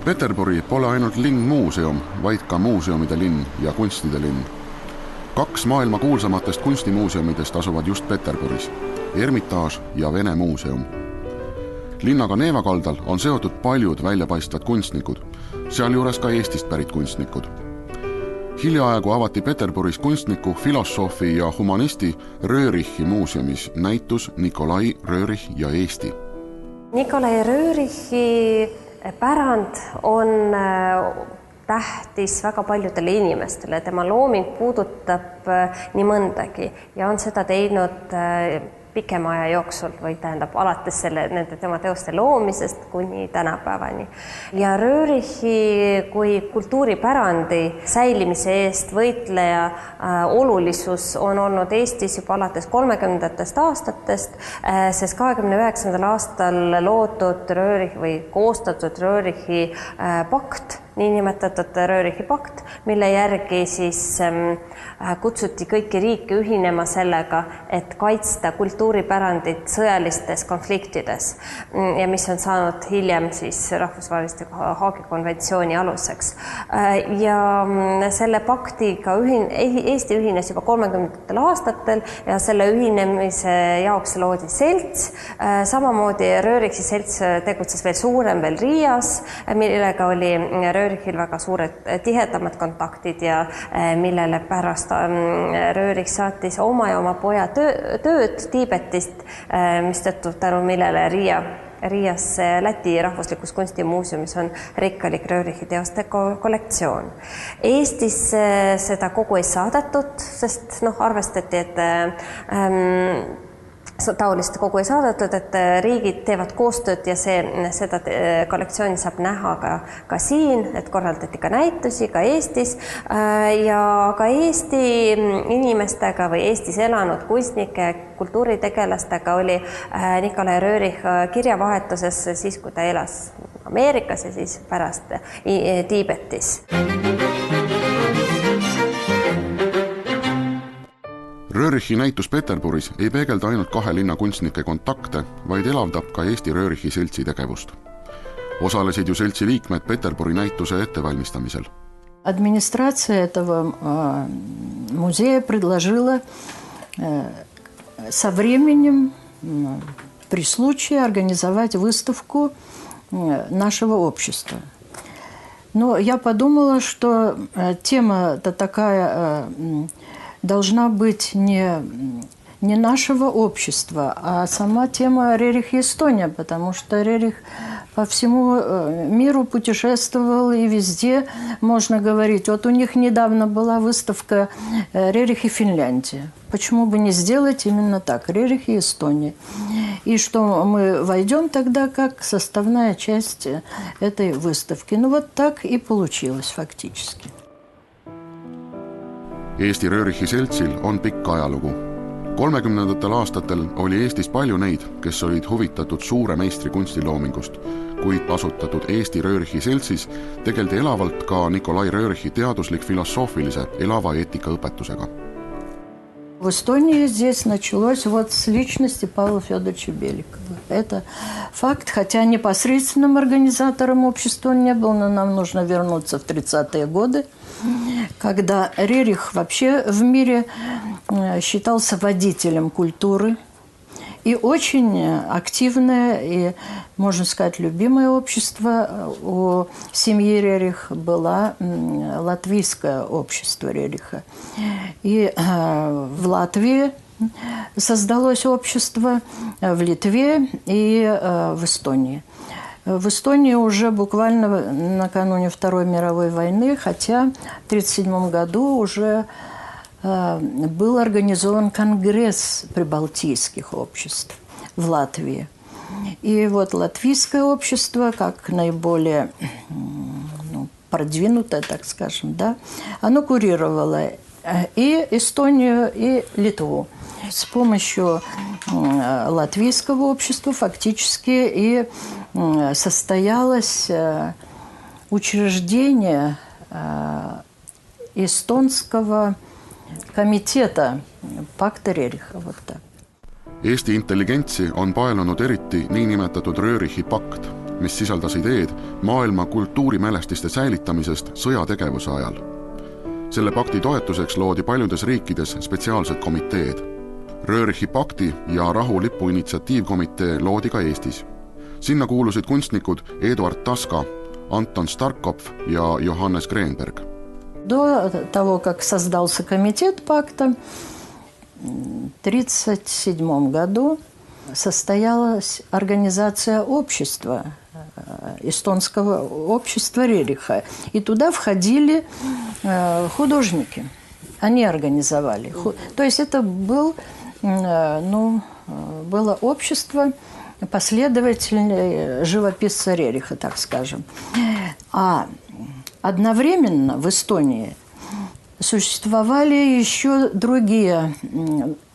Peterburi pole ainult linnmuuseum, vaid ka muuseumide linn ja kunstide linn. 2 maailma kuulsamatest kunstimuuseumidest asuvad just Peterburis, Ermitaaž ja Vene muuseum. Linnaga Neeva-kaldal on seotud paljud väljapaistvad kunstnikud, sealjuures ka Eestist pärit kunstnikud. Hiljaaegu avati Peterburis kunstniku, filosoofi ja humanisti Röörichi muuseumis näitus Nikolai Röörich ja Eesti. Nikolai Röörichi pärand on tähtis väga paljudele inimestele. Tema looming puudutab nii mõndagi ja on seda teinud pikema aja jooksul või tähendab alates tema teoste loomisest kuni tänapäevani. Ja Röörichi kui kultuuripärandi säilimise eest võitleja olulisus on olnud Eestis juba alates 30. aastatest, sest 29. aastal loodud Röörichi või koostatud Röörichi pakt, niinimetatud Röörichi pakt, mille järgi siis kutsuti kõiki riike ühinema sellega, et kaitsta kultuuripärandit sõjalistes konfliktides ja mis on saanud hiljem siis rahvusvaheliste Haagi konventsiooni aluseks. Ja selle paktiga Eesti ühines juba 30. aastatel ja selle ühinemise jaoks loodi selts. Samamoodi Röörichi selts tegutses veel suurem veel Riias, millega oli Röörichil väga suured tihedamad kontaktid ja millele pärast Röörich saatis oma ja oma poja tööd Tiibetist, mis tõttu tänu millele Riias Läti rahvuslikus kunstimuuseumis on rikkalik Röörichi teoste kollektsioon. Eestis seda kogu ei saadetud, sest arvestati, et taolist kogu ei saadetud, et riigid teevad koostööd ja seda kollektsiooni saab näha ka siin, et korraldati ka näitusi ka Eestis ja ka Eesti inimestega või Eestis elanud kunstnike kultuuritegelastega oli Nikolai Röörich kirjavahetuses siis, kui ta elas Ameerikas ja siis pärast Tiibetis. Röörichi näitus Peterburis ei peegelda ainult 2 linna kunstnike kontakte, vaid elavdab ka Eesti Röörichi seltsi tegevust. Osalesid ju seltsi liikmed Peterburi näituse ettevalmistamisel. Администрация этого музея предложила со временем при случае организовать выставку нашего общества. Но я подумала, что тема-то такая должна быть не нашего общества, а сама тема Рерих и Эстония, потому что Рерих по всему миру путешествовал, и везде можно говорить. Вот у них недавно была выставка Рерих и Финляндия. Почему бы не сделать именно так, Рерих и Эстония? И что мы войдем тогда как составная часть этой выставки. Ну вот так и получилось фактически. Eesti Röörichi seltsil on pikk ajalugu. 30. aastatel oli Eestis palju neid, kes olid huvitatud suure meistri kunstiloomingust, kuid asutatud Eesti Röörichi seltsis tegeldi elavalt ka Nikolai Röörichi teaduslik filosoofilise elava eetika õpetusega. В Эстонии здесь началось с личности Павла Федоровича Беликова. Это факт, хотя непосредственным организатором общества он не был, но нам нужно вернуться в 30-е годы, когда Рерих вообще в мире считался водителем культуры. И очень активное и, можно сказать, любимое общество у семьи Рерих было латвийское общество Рериха. И в Латвии создалось общество, в Литве и в Эстонии. В Эстонии уже буквально накануне Второй мировой войны, хотя в 1937 году уже был организован конгресс прибалтийских обществ в Латвии. И латвийское общество, как наиболее продвинутое, так скажем, да, оно курировало и Эстонию, и Литву. С помощью латвийского общества фактически и состоялось учреждение эстонского комитета pakta Rericha. Eesti intelligentsi on paelunud eriti niinimetatud Röörichi pakt, mis sisaldas ideed maailma kultuurimälestiste säilitamisest sõjategevuse ajal. Selle pakti toetuseks loodi paljudes riikides spetsiaalsed komiteed. Röörichi pakti ja rahulipu initsiatiivkomitee loodi ka Eestis. Sinna kuulusid kunstnikud Eduard Taska, Anton Starkopf ja Johannes Greenberg. До того, как создался комитет пакта, в 1937 году состоялась организация общества, эстонского общества Рериха. И туда входили художники. Они организовали. То есть это было общество последователей живописца Рериха, так скажем. А одновременно в Эстонии существовали еще другие,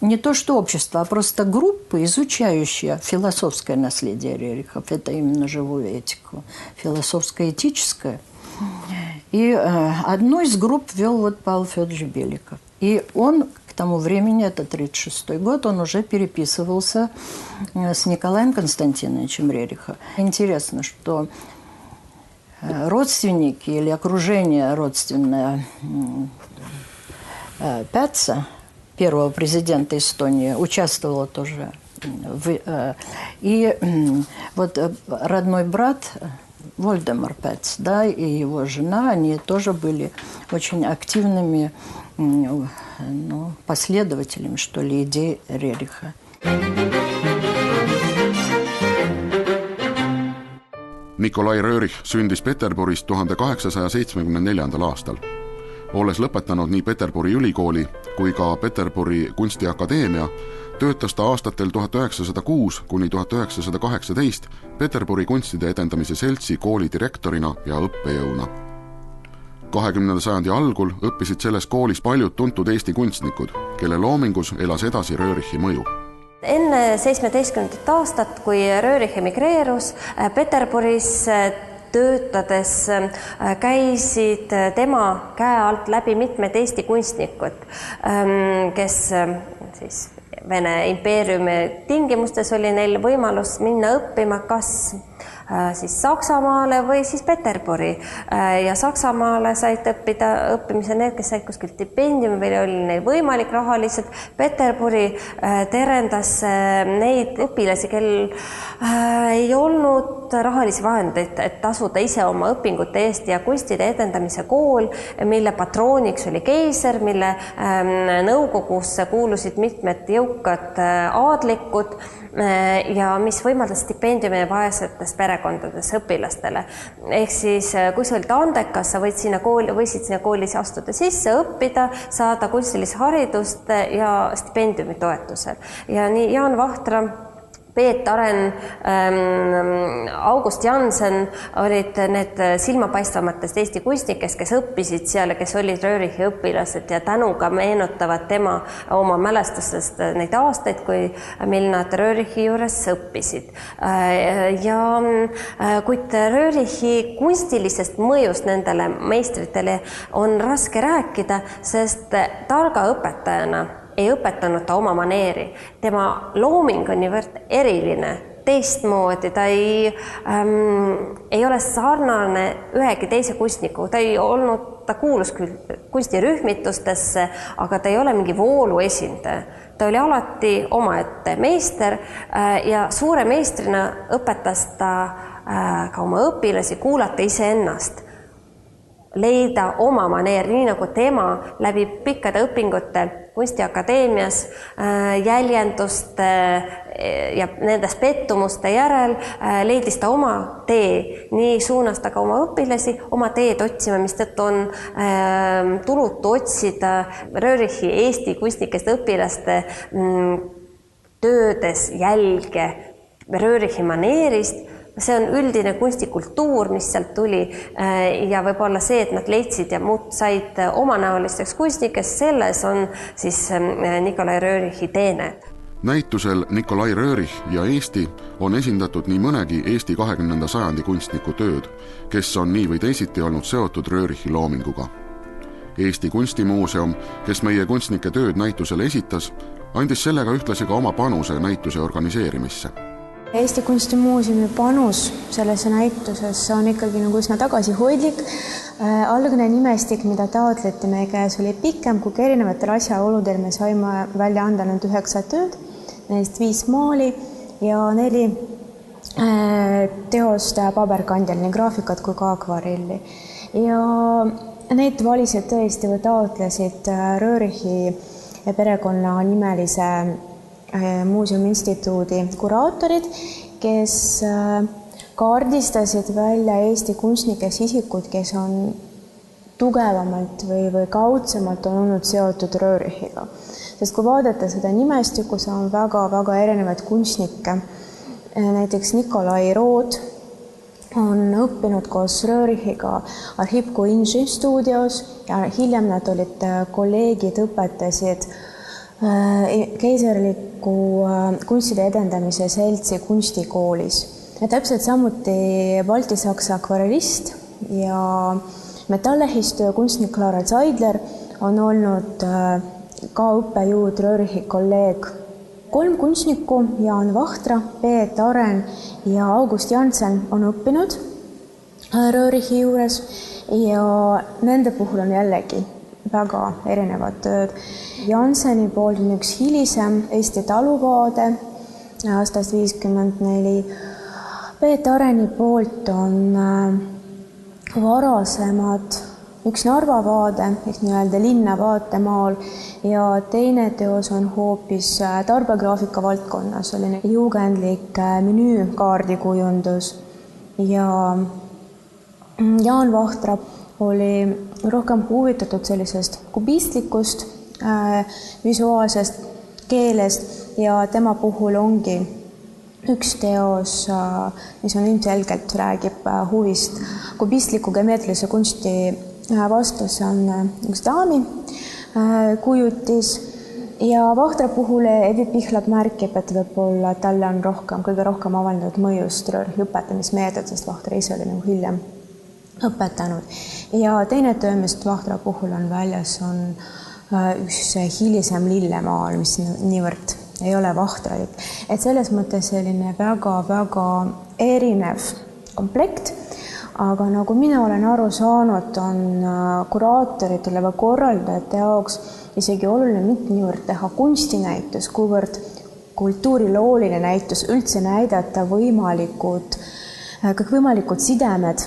не то что общества, а просто группы, изучающие философское наследие Рерихов. Это именно живую этику, философско-этическое. И одну из групп вел вот Павел Федорович Беликов. И он к тому времени, это 1936 год, он уже переписывался с Николаем Константиновичем Рерихом. Интересно, что родственники или окружение родственное Пятца, первого президента Эстонии, участвовало тоже. И вот родной брат Вольдемар Пятц, да, и его жена, они тоже были очень активными последователями, что ли, идей Рериха. Nikolai Röörich sündis Peterburis 1874. aastal. Olles lõpetanud nii Peterburi ülikooli kui ka Peterburi kunstiakadeemia, töötas ta aastatel 1906 kuni 1918 Peterburi kunstide edendamise seltsi kooli direktorina ja õppejõuna. 20. sajandi algul õppisid selles koolis paljud tuntud Eesti kunstnikud, kelle loomingus elas edasi Röörichi mõju. Enne 17. aastat, kui Röörich emigreerus Peterburis töötades, käisid tema käe alt läbi mitmed Eesti kunstnikud, kes siis Vene impeeriumi tingimustes oli neil võimalus minna õppima kas siis Saksamaale või siis Peterburi. Ja Saksamaale said õppimise need, kes said kuskil stipendiumi või oli neil võimalik rahaliselt. Peterburi terendas neid õpilasi, kel ei olnud rahalisi vahendeid, et tasuda ise oma õpingute eest, ja kunstide edendamise kool, mille patrooniks oli keiser, mille nõukogusse kuulusid mitmed jõukad aadlikud ja mis võimaldas stipendiumi vaesetes perekondades õpilastele. Ehk siis, kui sa olid andekas, sa võisid sinna kooli astuda sisse, õppida, saada kunstilise haridust ja stipendiumi toetusel. Ja nii Jaan Vahtra, Peet Aren, August Jansen olid need silmapaistvamatest Eesti kunstnikest, kes õppisid seal ja kes olid Röörichi õpilased ja tänuga meenutavad tema oma mälestustest neid aastaid, mil nad Röörichi juures õppisid. Kuid Röörichi kunstilisest mõjust nendele meistritele on raske rääkida, sest targa õpetajana ei õpetanud ta oma maneeri. Tema looming on niivõrd eriline, teistmoodi, ta ei ole sarnane ühegi teise kunstniku. Ta kuulus küll kunstirühmitustesse, aga ta ei ole mingi voolu esindaja. Ta oli alati omaette meister ja suure meistrina õpetas ta ka oma õpilasi kuulata iseennast, leida oma maneer, nii nagu tema läbi pikkade õpingute kunstiakadeemias jäljenduste ja nendes pettumuste järel leidis ta oma tee, nii suunas ta ka oma õpilasi oma teed otsima, mis tõttu on tulutu otsida Röörichi Eesti kunstnikest õpilaste töödes jälge Röörichi maneerist. See on üldine kunstikultuur, mis sealt tuli ja võib-olla see, et nad leidsid ja said omanäolisteks kunstnikest, selles on siis Nikolai Röörichi teene. Näitusel Nikolai Röörich ja Eesti on esindatud nii mõnegi Eesti 20. sajandi kunstniku tööd, kes on nii või teisiti olnud seotud Röörichi loominguga. Eesti Kunstimuuseum, kes meie kunstnike tööd näitusele esitas, andis sellega ühtlasi ka oma panuse näituse organiseerimisse. Eesti Kunstimuuseumi panus sellesse näitusesse on ikkagi nagu üsna tagasihoidlik. Algne nimestik, mida taotleti meie käes, oli pikem, kui erinevatel asjaoludel me saime välja anda nüüd 9 tööd, neist 5 maali ja 4 teost paberkandjal, nii graafikat kui ka akvarelli. Ja need valisid tõesti või taotlesid Röörichi perekonna nimelise Muuseumiinstituudi kuraatorid, kes kaardistasid välja Eesti kunstnikes isikud, kes on tugevamalt või kaudsemalt on olnud seotud Röörichiga. Sest kui vaadata seda nimestikku, see on väga erinevaid kunstnikke. Näiteks Nikolai Rood on õppinud koos Röörichiga Arhipko Inži stuudios ja hiljem nad olid kolleegid, õpetasid Keiserliku kunstide edendamise seltsi kunstikoolis. Ja täpselt samuti baltisaksa akvarellist ja metallehistöö kunstnik Clara Zeidler on olnud ka õppejõud Röörichi kolleeg. 3 kunstnikku, Jaan Vahtra, Peet Aren ja August Jansen on õppinud Röörichi juures ja nende puhul on jällegi väga erinevad tööd. Janseni poolt on üks hilisem Eesti taluvaade aastast 54. Peet Areni poolt on varasemad üks Narva vaade, ehk nii-öelda linna vaatemaal ja teine teos on hoopis tarbegraafika valdkonnas, selline juugendlik menüükaardikujundus ja Jaan Vahtra oli rohkem huvitatud sellisest kubistlikust visuaalsest keelest ja tema puhul ongi üks teos, mis on ilmselgelt räägib huvist kubistliku geomeetrilise kunsti vastu, see on üks daami kujutis ja Vahtra puhul Evi Pihlap märkib, et võib-olla talle on kõige rohkem avaldatud mõjust Röörichi õpetamismeetod, sest Vahtra ise oli nagu hiljem õpetanud. Ja teine töö, mis Vahtra puhul on väljas, on üks hilisem lillemaal, mis niivõrd ei ole Vahtrait. Et selles mõttes selline väga erinev komplekt, aga nagu mina olen aru saanud, on kuraatoritele või korraldajate jaoks isegi oluline mitte niivõrd teha kunstinäitus, kuivõrd kultuurilooline näitus, üldse näidata kõikvõimalikud sidemed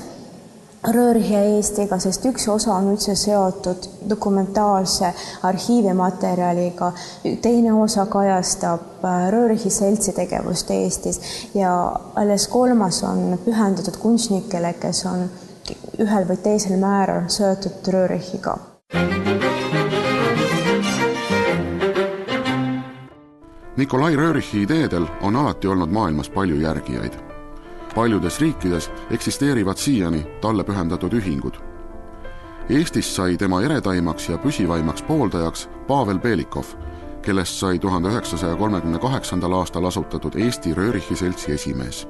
Röörichi ja Eestiga, sest üks osa on üldse seotud dokumentaalse arhiivimaterjaliga, teine osa kajastab Röörichi seltsi tegevust Eestis ja alles 3. on pühendatud kunstnikele, kes on ühel või teisel määral seotud Röörichiga. Nikolai Röörichi ideedel on alati olnud maailmas palju järgijaid. Paljudes riikides eksisteerivad siiani talle pühendatud ühingud. Eestis sai tema eredaimaks ja püsivaimaks pooldajaks Pavel Belikov, kellest sai 1938. aastal asutatud Eesti Röörichi seltsi esimees.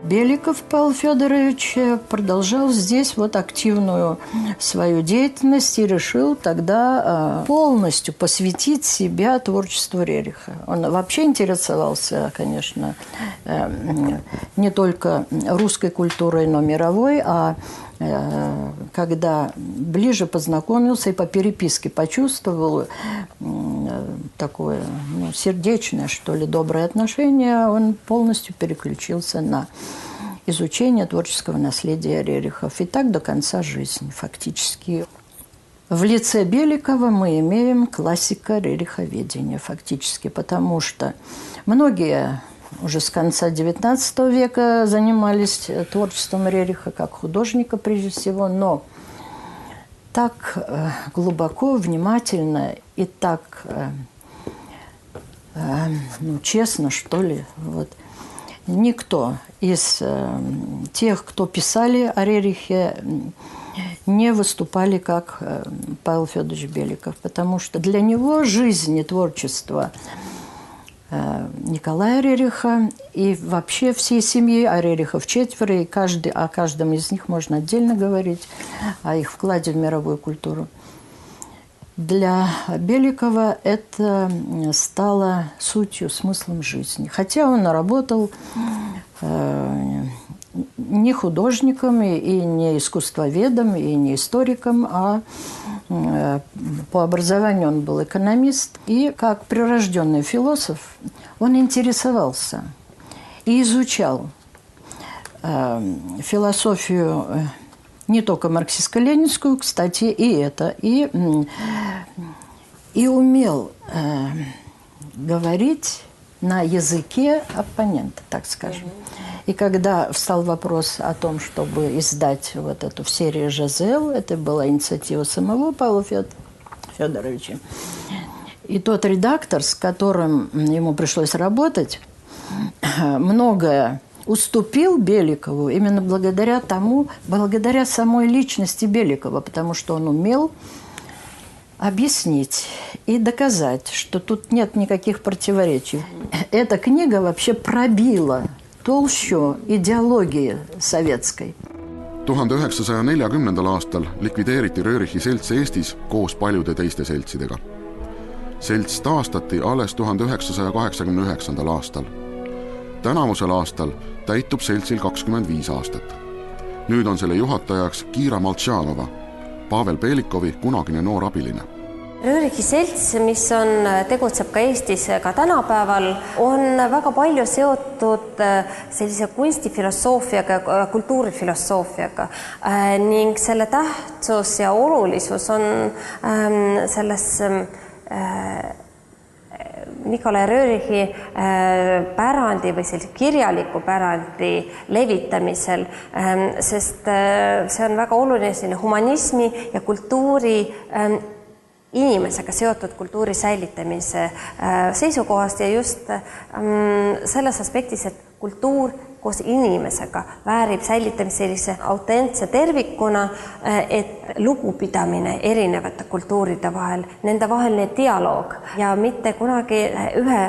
Беликов Павел Федорович продолжал здесь активную свою деятельность и решил тогда полностью посвятить себя творчеству Рериха. Он вообще интересовался, конечно, не только русской культурой, но мировой, а когда ближе познакомился и по переписке почувствовал такое сердечное, что ли, доброе отношение, он полностью переключился на изучение творческого наследия Рерихов. И так до конца жизни фактически. В лице Беликова мы имеем классика рериховедения фактически, потому что многие уже с конца XIX века занимались творчеством Рериха как художника прежде всего, но так глубоко, внимательно и так честно, что ли, никто из тех, кто писали о Рерихе, не выступали как Павел Федорович Беликов, потому что для него жизнь и творчество Николая Рериха и вообще всей семьи, а Рерихов 4, и о каждом из них можно отдельно говорить, о их вкладе в мировую культуру, для Беликова это стало сутью, смыслом жизни. Хотя он работал не художником, и не искусствоведом, и не историком, а по образованию он был экономист. И как прирожденный философ он интересовался и изучал философию не только марксистско-ленинскую, кстати, и это, и умел говорить на языке оппонента, так скажем. И когда встал вопрос о том, чтобы издать вот эту серию «Жизель», это была инициатива самого Павла Федоровича, и тот редактор, с которым ему пришлось работать, многое уступил Беликову именно благодаря самой личности Беликова, потому что он умел объяснить и доказать, что тут нет никаких противоречий. Эта книга вообще пробила толщу идеологии советской. 1940. aastal likvideeriti Röörichi selts Eestis koos paljude teiste seltsidega. Selts taastati alles 1989. aastal. Tänavusel aastal täitub seltsil 25 aastat. Nüüd on selle juhatajaks Kira Moltšanova, Pavel Belikovi kunagine noor abiline. Röörichi selts, mis tegutseb ka Eestis ka tänapäeval, on väga palju seotud sellise kunstifilosoofiaga ja kultuurifilosoofiaga ning selle tähtsus ja olulisus on selles Nikolai Röörichi pärandi või sellise kirjaliku pärandi levitamisel, sest see on väga oluline selline humanismi ja kultuuri inimesega seotud kultuuri säilitamise seisukohast ja just selles aspektis, et kultuur koos inimesega väärib säilitamist sellise autentse tervikuna, et lugupidamine erinevate kultuuride vahel, nende vaheline dialoog ja mitte kunagi ühe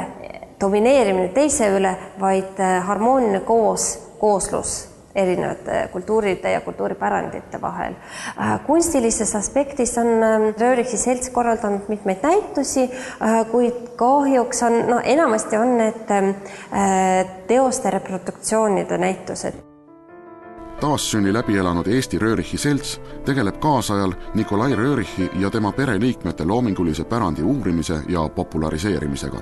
domineerimine teise üle, vaid harmooniline kooslus erinevate kultuuride ja kultuuripärandite vahel. Kunstilises aspektis on Röörichi selts korraldanud mitmeid näitusi, kuid kahjuks enamasti on need teoste reproduktsioonide näitused. Taassünni läbi elanud Eesti Röörichi selts tegeleb kaasajal Nikolai Röörichi ja tema pereliikmete loomingulise pärandi uurimise ja populariseerimisega.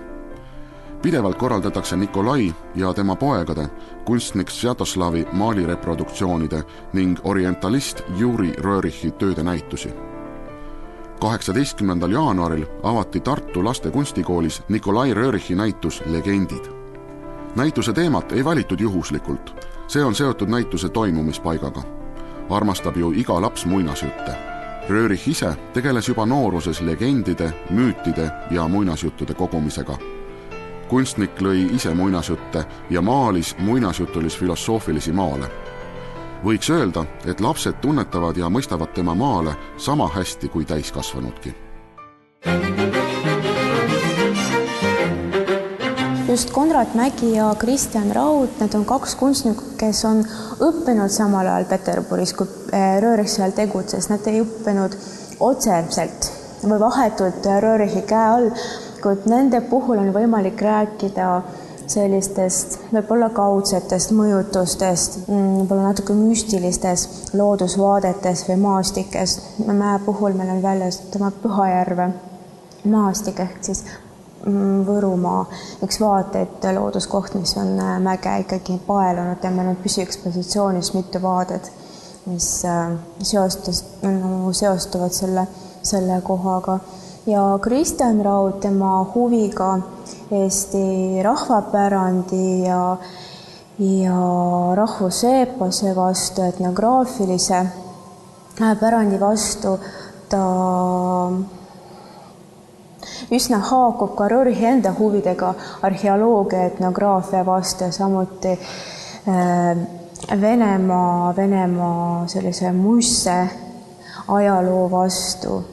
Pidevalt korraldatakse Nikolai ja tema poegade, kunstnik Sjatoslavi maalireproduktsioonide ning orientalist Juri Röörichi tööde näitusi. 18. jaanuaril avati Tartu laste kunstikoolis Nikolai Röörichi näitus Legendid. Näituse teemat ei valitud juhuslikult. See on seotud näituse toimumispaigaga. Armastab ju iga laps muinasjutte. Röörich ise tegeles juba nooruses legendide, müütide ja muinasjuttude kogumisega. Kunstnik lõi ise muinasjutte ja maalis muinasjutulis-filosoofilisi maale. Võiks öelda, et lapsed tunnetavad ja mõistavad tema maale sama hästi kui täiskasvanudki. Just Konrad Mägi ja Kristjan Raud, need on kaks kunstnikku, kes on õppinud samal ajal Peterburis, kui Röörich seal tegutses. Nad ei õppinud otseselt või vahetult Röörichi käe all, kuid nende puhul on võimalik rääkida sellistest võib-olla kaudsetest mõjutustest, võib-olla natuke müstilistest loodusvaadetes või maastikes. Mäe puhul meil on väljas tema Pühajärve maastik ehk siis Võrumaa üks vaateid looduskoht, mis on mäge ikkagi paelunud ja meil on püsiekspositsioonis mitu vaadet, mis seostuvad selle kohaga. Ja Kristjan Raud tema huviga Eesti rahvapärandi ja rahvuseepose vastu, etnograafilise pärandi vastu, ta üsna haakub ka Röörichi enda huvidega arheoloogia, etnograafia vastu ja samuti Venemaa sellise musse ajaloo vastu.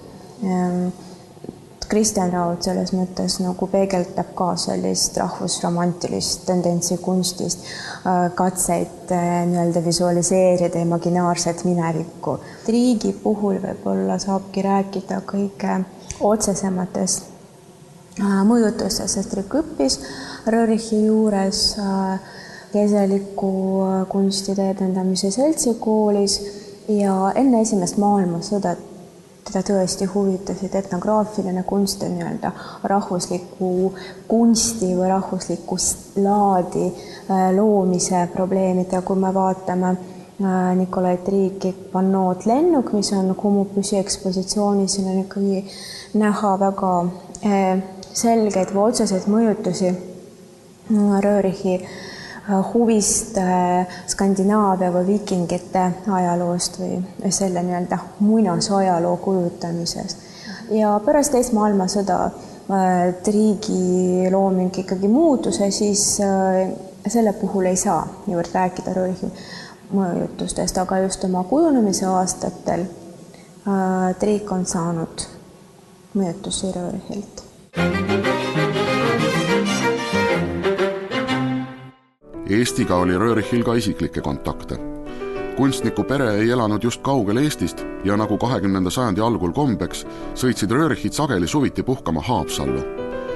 Kristjan Raud selles mõttes nagu peegeldab ka sellist rahvusromantilist tendentsi kunstist, katseid nii-öelda visualiseerida imaginaarset minevikku. Triigi puhul võib-olla saabki rääkida kõige otsesematest mõjutustest, sest Triik õppis Röörichi juures keseliku kunstide edendamise seltsikoolis ja enne esimest maailmasõda teda tõesti huvitasid etnograafiline kunst ja nii-öelda rahvusliku kunsti või rahvusliku laadi loomise probleemid ja kui me vaatame Nikolai Triigi pannood Lennuk, mis on Kumu püsiekspositsioonis, siin on ikkagi näha väga selgeid või otseseid mõjutusi Röörichi huvist Skandinaavia või viikingite ajaloost või selle nii-öelda muinasajaloo kujutamisest. Ja pärast teist maailmasõda Triigi looming ikkagi muutus ja siis selle puhul ei saa niivõrd rääkida Röörichi mõjutustest, aga just oma kujunemise aastatel Triik on saanud mõjutusi Röörichilt. Eestiga oli Röörichil ka isiklikke kontakte. Kunstniku pere ei elanud just kaugel Eestist ja nagu 20. sajandi algul kombeks sõitsid Röörichid sageli suviti puhkama Haapsallu.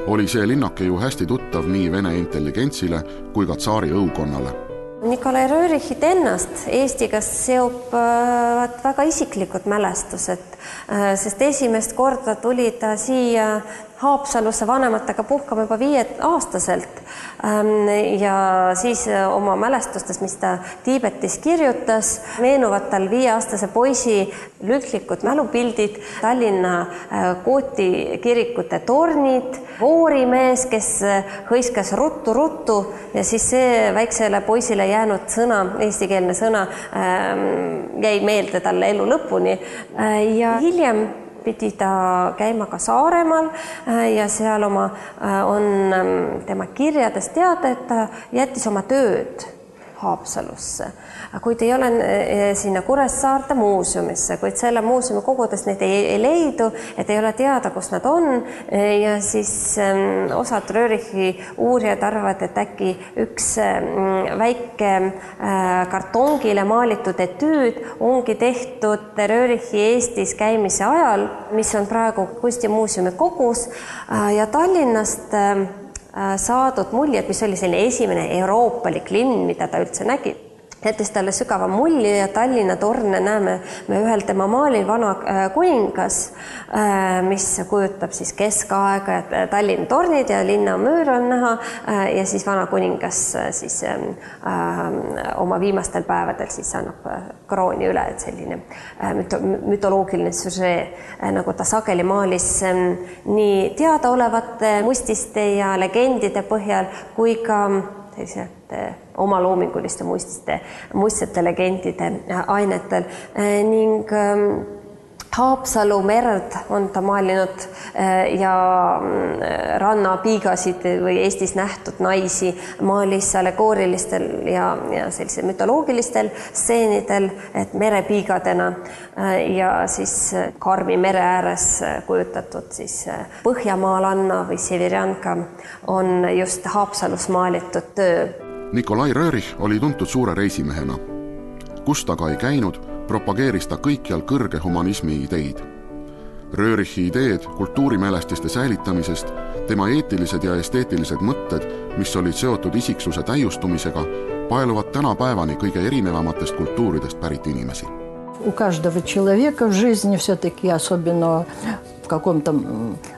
Oli see linnake ju hästi tuttav nii vene intelligentsile kui ka tsaari õukonnale. Nikolai Röörichit ennast Eestiga seovad väga isiklikud mälestused, sest esimest korda tuli ta siia Haapsalusse vanematega puhkama juba 5-aastaselt ja siis oma mälestustes, mis ta Tiibetis kirjutas, meenuvad tal 5-aastase poisi lünklikud mälupildid, Tallinna Kooti kirikute tornid, voorimees, kes hõiskas ruttu ja siis see väiksele poisile jäänud sõna, eestikeelne sõna jäi meelde talle elu lõpuni ja hiljem pidi ta käima ka Saaremaal ja seal on tema kirjades teada, et ta jättis oma tööd Haapsalusse, kuid ei ole sinna Kuressaarde muuseumisse, kuid selle muuseumi kogudes neid ei leidu, et ei ole teada, kus nad on ja siis osad Röörichi uurijad arvavad, et äkki üks väike kartongile maalitud etüüd ongi tehtud Röörichi Eestis käimise ajal, mis on praegu kunstimuuseumi kogus ja Tallinnast saadud muljed, mis oli selline esimene euroopalik linn, mida ta üldse nägi. Jättis talle sügava mulje ja Tallinna torne näeme me ühel tema maalil Vana kuningas, mis kujutab siis keskaega ja Tallinna tornid ja linna müür on näha ja siis Vana kuningas siis oma viimastel päevadel siis annab krooni üle, et selline mütoloogiline süžee, nagu ta sageli maalis nii teadaolevate mustiste ja legendide põhjal kui ka omaloominguliste muistsete legendide ainetel ning Haapsalu merd on ta maalinud ja rannapiigasid või Eestis nähtud naisi maalis allegoorilistel ja sellisel mütoloogilistel stseenidel, et merepiigadena ja siis Karmi mere ääres kujutatud siis Põhjamaalanna või Severianka on just Haapsalus maalitud töö. Nikolai Röörich oli tuntud suure reisimehena. Kus ta ka ei käinud, propageeris ta kõikjal kõrge humanismi ideid. Röörichi ideed kultuurimälestiste säilitamisest, tema eetilised ja esteetilised mõtted, mis olid seotud isiksuse täiustumisega, paeluvad tänapäevani kõige erinevamatest kultuuridest pärit inimesi. У каждого человека в жизни все-таки, особенно в каком-то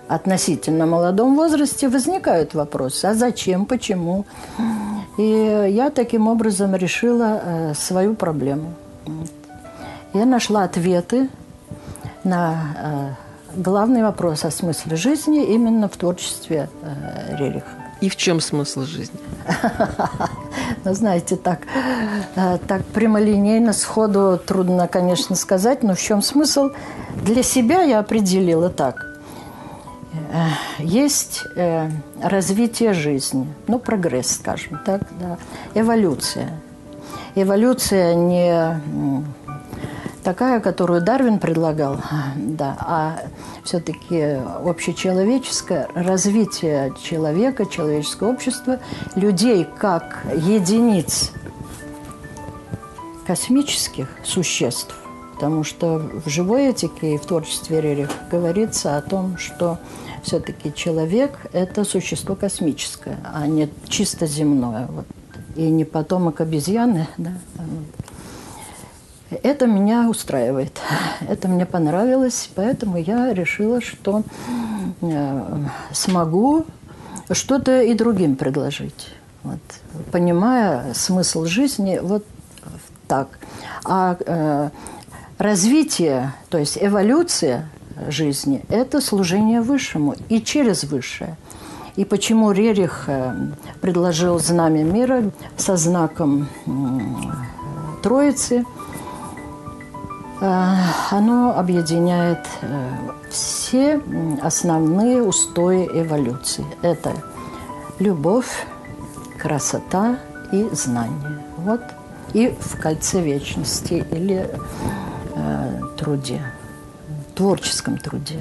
относительно молодом возрасте, возникают вопросы. А зачем, почему? И я таким образом решила свою проблему. Я нашла ответы на главный вопрос о смысле жизни именно в творчестве Рериха. И в чем смысл жизни? Ну, знаете, так прямолинейно, сходу трудно, конечно, сказать, но в чем смысл? Для себя я определила так. Есть развитие жизни, ну, прогресс, скажем так, да, эволюция. Эволюция не такая, которую Дарвин предлагал, да, а все-таки общечеловеческое развитие человека, человеческого общества, людей как единиц космических существ. Потому что в живой этике и в творчестве Рерих говорится о том, что все-таки человек – это существо космическое, а не чисто земное. Вот. И не потомок обезьяны. Да? Это меня устраивает. Это мне понравилось, поэтому я решила, что смогу что-то и другим предложить. Вот. Понимая смысл жизни вот так. А развитие, то есть эволюция жизни – это служение высшему и через высшее. И почему Рерих предложил знамя мира со знаком Троицы? Оно объединяет все основные устои эволюции. Это любовь, красота и знание. Вот. И в кольце вечности или труде, творческом труде.